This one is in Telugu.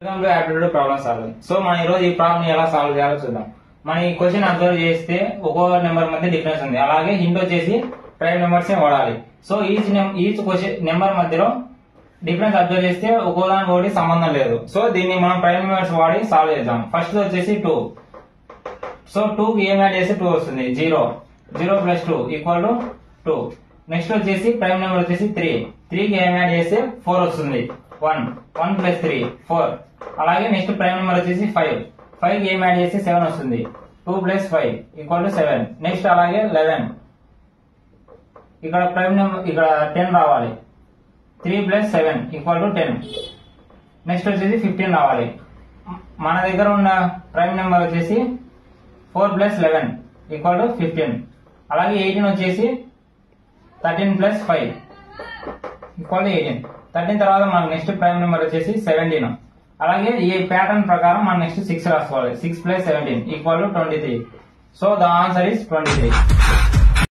Welcome to aptitude problem solving. So మనం ఈ రోజు ఈ ప్రాబ్లమ్ ఎలా సాల్వ్ చేయాలో చూద్దాం. మనం ఈ క్వశ్చన్ అబ్జర్వ్ చేస్తే ఒక్కో నెంబర్ మధ్య డిఫరెన్స్ ఉంది. అలాగే హింట్ వచ్చేసి ప్రైమ్ నెంబర్స్ వాడాలి. సో ఈచ్ క్వశ్చన్ నెంబర్ మధ్యలో డిఫరెన్స్ అబ్జర్వ్ చేస్తే ఒక్కో దానికి ఒకటి సంబంధం లేదు. సో దీన్ని మనం ప్రైమ్ నెంబర్స్ వాడి సాల్వ్ చేద్దాం. ఫస్ట్ వచ్చేసి 2. సో 2 కి ఏం యాడ్ చేస్తే 2 వస్తుంది. 0 ప్లస్ 2 ఈక్వల్ టు 2. నెక్స్ట్ వచ్చేసి ప్రైమ్ నెంబర్ వచ్చేసి 3. 3 కి ఏం యాడ్ చేస్తే 4 వస్తుంది. 1 ప్లస్ 3 4. అలాగే నెక్స్ట్ ప్రైమ్ నెంబర్ వచ్చేసి 5 కి ఏం యాడ్ చేస్తే 7 వస్తుంది. 2 ప్లస్ 5 ఈక్వల్ టు 7. నెక్స్ట్ అలాగే 11. ఇక్కడ ప్రైమ్ నెంబర్ ఇక్కడ 10 రావాలి. 3 ప్లస్ 7 ఈక్వల్ టు 10. నెక్స్ట్ వచ్చేసి 15 రావాలి. మన దగ్గర ఉన్న ప్రైమ్ నెంబర్ వచ్చేసి 4 ప్లస్ 11 ఈక్వల్ టు 15. అలాగే 18 వచ్చేసి 13 ప్లస్ 5 ఈక్వల్ టు 18. 13 తర్వాత మనకు నెక్స్ట్ ప్రైమ్ నెంబర్ వచ్చేసి 17. అలాగే ఈ ప్యాటర్న్ ప్రకారం మనం నెక్స్ట్ 6 రాసుకోవాలి. 6 plus 17 equal to 23. So the answer is 23.